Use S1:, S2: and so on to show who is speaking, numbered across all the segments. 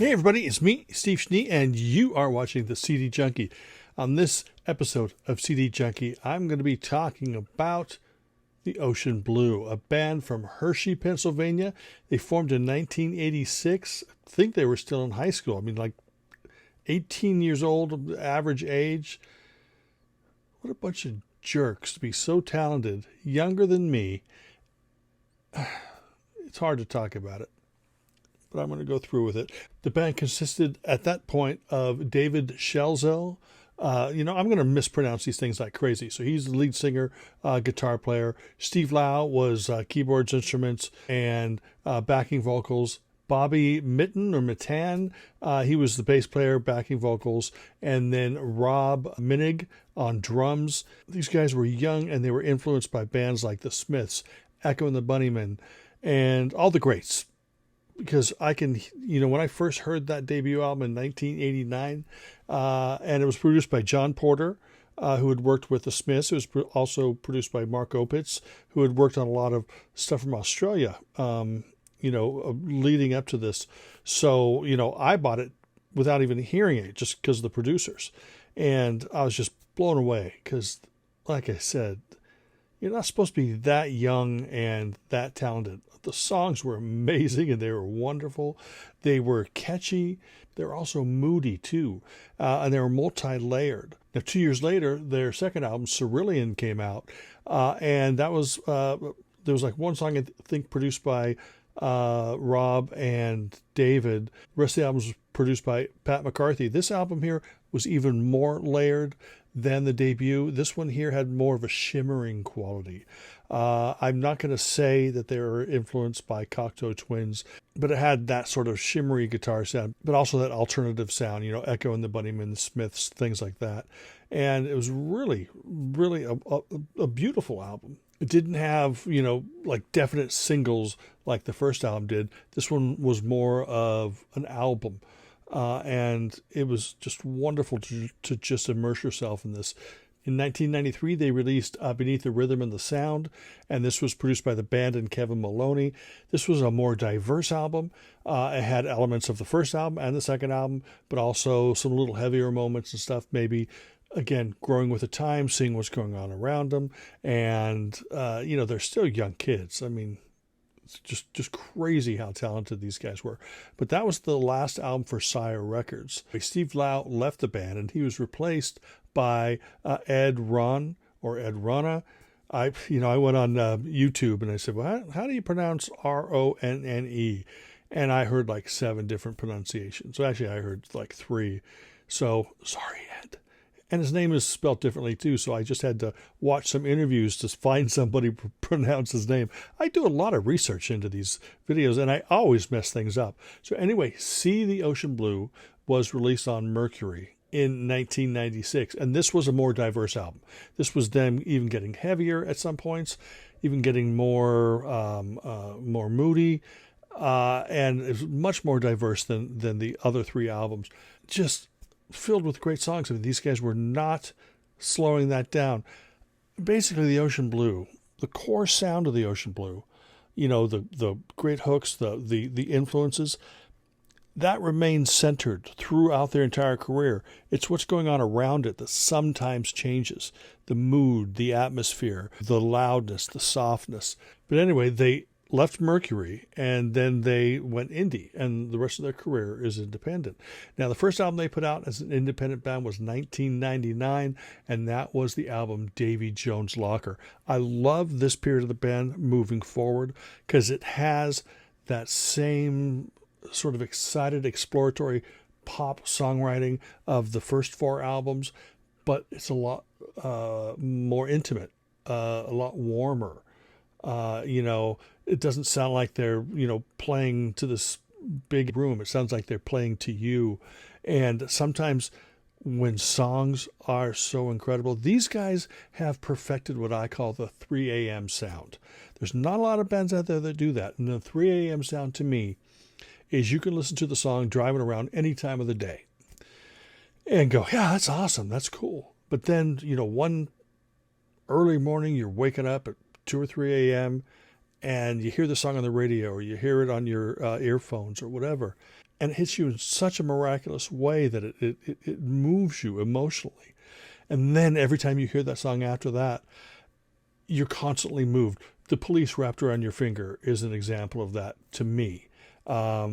S1: Hey everybody, it's me, Steve Schnee, and you are watching the CD Junkie. On this episode of CD Junkie, I'm going to be talking about the Ocean Blue, a band from Hershey, Pennsylvania. They formed in 1986. I think they were still in high school. I mean, like 18 years old, average age. What a bunch of jerks to be so talented, younger than me. It's hard to talk about it, but I'm going to go through with it. The band consisted at that point of David Shelzel. I'm going to mispronounce these things like crazy. So he's the lead singer, guitar player. Steve Lau was keyboards, instruments, and backing vocals. Bobby Mittan, he was the bass player, backing vocals, and then Rob Minig on drums. These guys were young and they were influenced by bands like the Smiths, Echo and the Bunnymen, and all the greats. Because I can, when I first heard that debut album in 1989, and it was produced by John Porter, who had worked with the Smiths. It was also produced by Mark Opitz, who had worked on a lot of stuff from Australia, leading up to this. So, I bought it without even hearing it, just because of the producers. And I was just blown away because, like I said, you're not supposed to be that young and that talented. The songs were amazing and they were wonderful. They were catchy. They were also moody too. And they were multi-layered. Now, 2 years later, their second album, Cerulean, came out. And that was, there was like one song I think produced by Rob and David. The rest of the album was produced by Pat McCarthy. This album here was even more layered than the debut. This one here had more of a shimmering quality. I'm not going to say that they were influenced by Cocteau Twins, but it had that sort of shimmery guitar sound, but also that alternative sound, Echo and the Bunnymen, the Smiths, things like that. And it was really, really a beautiful album. It didn't have, like definite singles like the first album did. This one was more of an album. And it was just wonderful to just immerse yourself in this. In 1993, they released Beneath the Rhythm and the Sound, and this was produced by the band and Kevin Maloney. This was a more diverse album. It had elements of the first album and the second album, but also some little heavier moments and stuff, maybe, again, growing with the time, seeing what's going on around them. And, they're still young kids. I mean, it's just crazy how talented these guys were. But that was the last album for Sire Records. Steve Lau left the band and he was replaced by Ed Ronna. I went on YouTube and I said, well, how do you pronounce Ronne? And I heard like 7 different pronunciations. So actually I heard like 3. So sorry, Ed. And his name is spelled differently too, so I just had to watch some interviews to find somebody to pronounce his name. I do a lot of research into these videos, and I always mess things up. So anyway, See the Ocean Blue was released on Mercury in 1996, and this was a more diverse album. This was them even getting heavier at some points, even getting more moody, and it was much more diverse than the other 3 albums. Just filled with great songs. I mean, these guys were not slowing that down. Basically, the Ocean Blue, the core sound of the Ocean Blue, the great hooks, the influences, that remains centered throughout their entire career. It's what's going on around it that sometimes changes. The mood, the atmosphere, the loudness, the softness. But anyway, they left Mercury, and then they went indie, and the rest of their career is independent. Now, the first album they put out as an independent band was 1999, and that was the album Davy Jones' Locker. I love this period of the band moving forward because it has that same sort of excited, exploratory pop songwriting of the first 4 albums, but it's a lot more intimate, a lot warmer. It doesn't sound like they're, playing to this big room. It sounds like they're playing to you. And sometimes when songs are so incredible, these guys have perfected what I call the 3 a.m. sound. There's not a lot of bands out there that do that. And the 3 a.m. sound to me is you can listen to the song driving around any time of the day and go, yeah, that's awesome. That's cool. But then, one early morning, you're waking up at 2 or 3 a.m. and you hear the song on the radio or you hear it on your earphones or whatever, and it hits you in such a miraculous way that it moves you emotionally. And then every time you hear that song after that, you're constantly moved. The Police, Wrapped Around Your Finger, is an example of that to me. I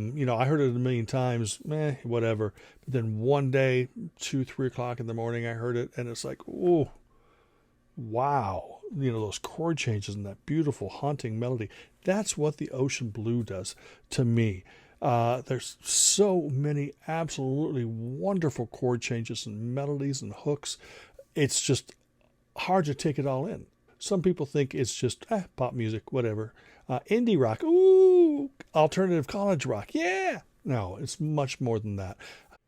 S1: heard it a million times, whatever. But then one day, 2, 3 o'clock in the morning, I heard it, and it's like, oh, wow. Those chord changes and that beautiful, haunting melody. That's what the Ocean Blue does to me. There's so many absolutely wonderful chord changes and melodies and hooks. It's just hard to take it all in. Some people think it's just pop music, whatever. Indie rock, ooh, alternative college rock, yeah. No, it's much more than that.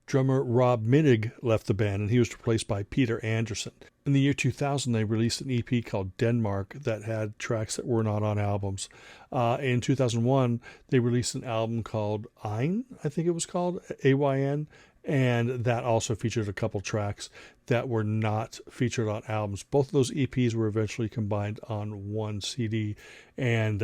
S1: Drummer Rob Minnig left the band, and he was replaced by Peter Anderson. In the year 2000, they released an EP called Denmark that had tracks that were not on albums. In 2001, they released an album called Ein, I think it was called, AYN, and that also featured a couple tracks that were not featured on albums. Both of those EPs were eventually combined on one CD, and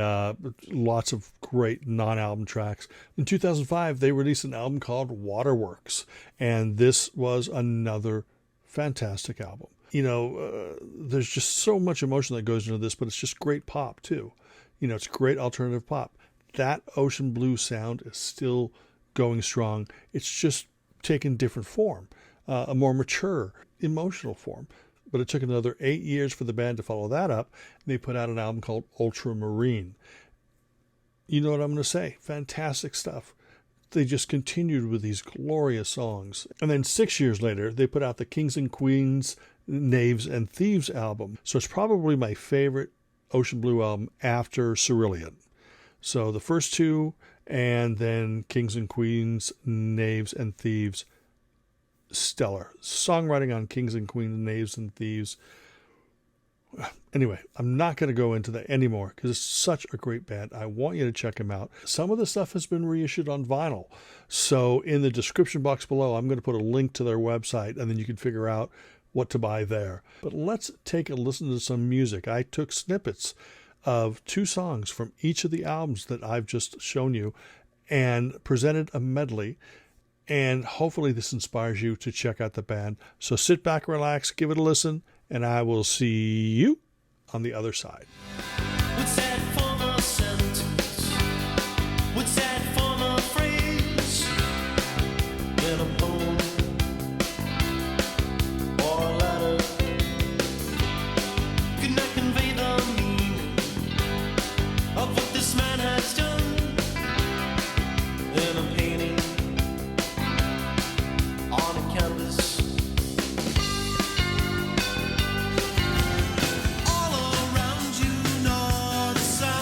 S1: lots of great non-album tracks. In 2005, they released an album called Waterworks, and this was another fantastic album. There's just so much emotion that goes into this, but it's just great pop too. It's great alternative pop. That Ocean Blue sound is still going strong. It's just taken different form, a more mature, emotional form. But it took another 8 years for the band to follow that up, and they put out an album called Ultramarine. You know what I'm going to say? Fantastic stuff. They just continued with these glorious songs. And then 6 years later, they put out the Kings and Queens, Knaves and Thieves album. So it's probably my favorite Ocean Blue album after Cerulean. So the first two, and then Kings and Queens, Knaves and Thieves, stellar. Songwriting on Kings and Queens, Knaves and Thieves. Anyway, I'm not going to go into that anymore because it's such a great band. I want you to check them out. Some of the stuff has been reissued on vinyl. So in the description box below, I'm going to put a link to their website, and then you can figure out what to buy there. But let's take a listen to some music. I took snippets of 2 songs from each of the albums that I've just shown you and presented a medley. And hopefully this inspires you to check out the band. So sit back, relax, give it a listen, and I will see you on the other side.
S2: What's that former sentence? What's that former phrase? In a poem or a letter could not convey the meaning of what this man has done in a painting on a canvas. All around you, north, south.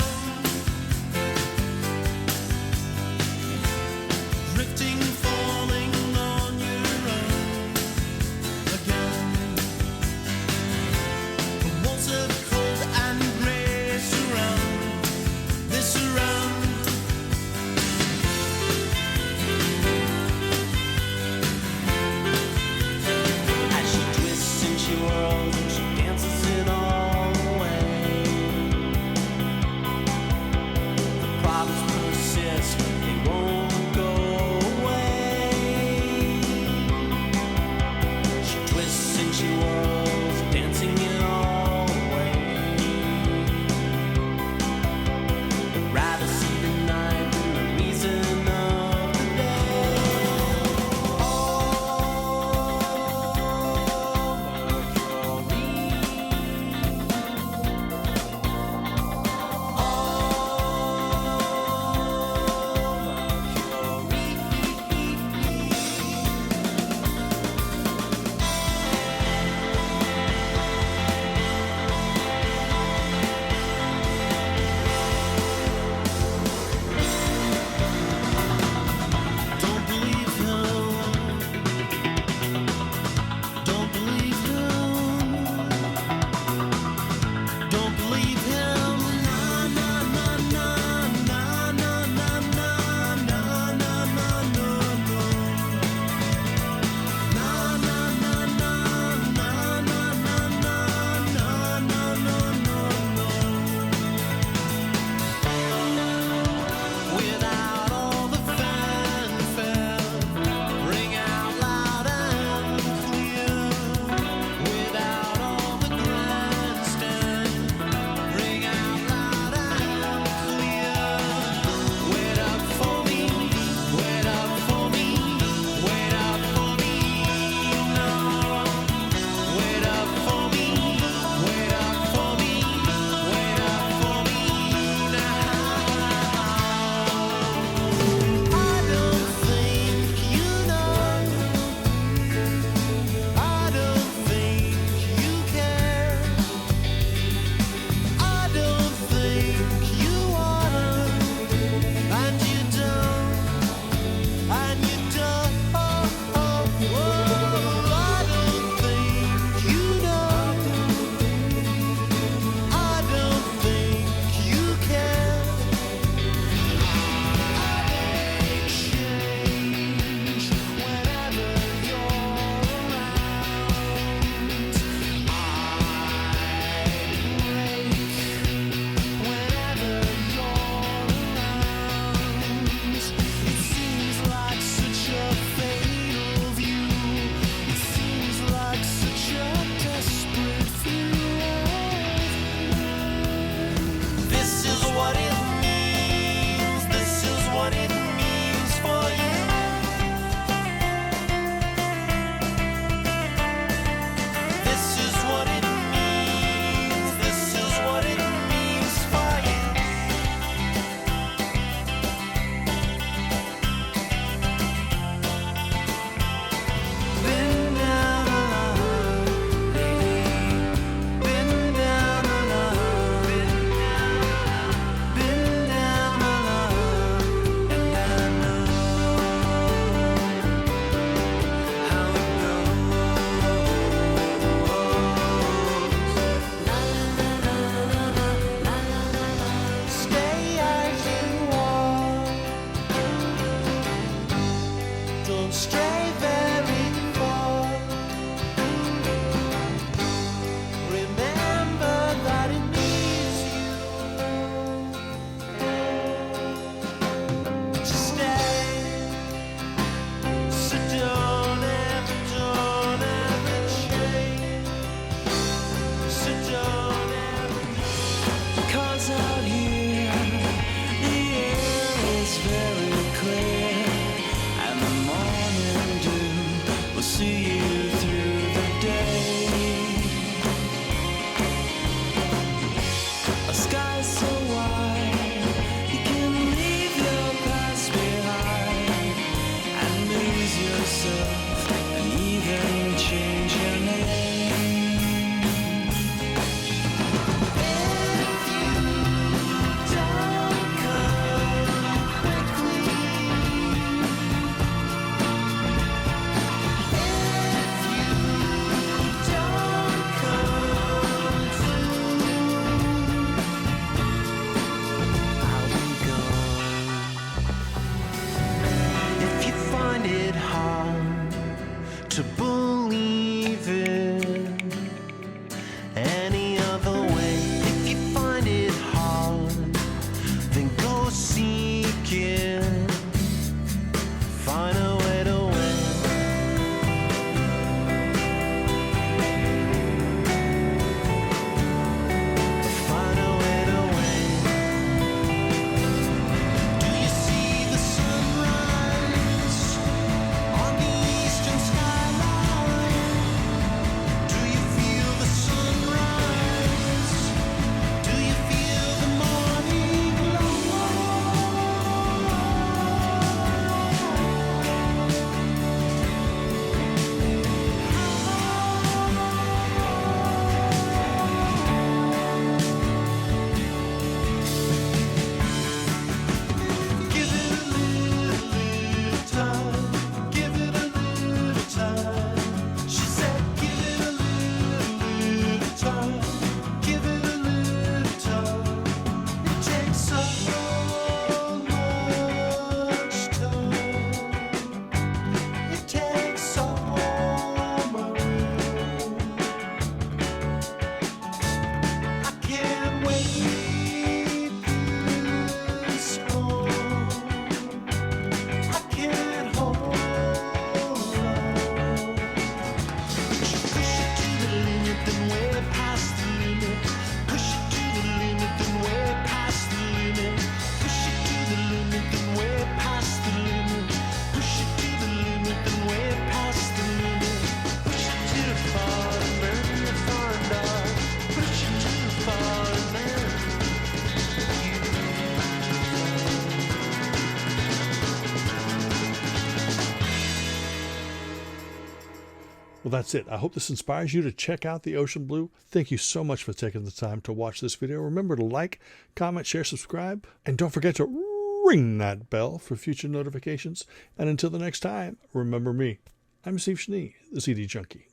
S1: Well, that's it. I hope this inspires you to check out the ocean blue. Thank you so much for taking the time to watch this video. Remember to like, comment, share, subscribe, and don't forget to ring that bell for future notifications. And until the next time, remember me. I'm Steve Schnee, the CD Junkie.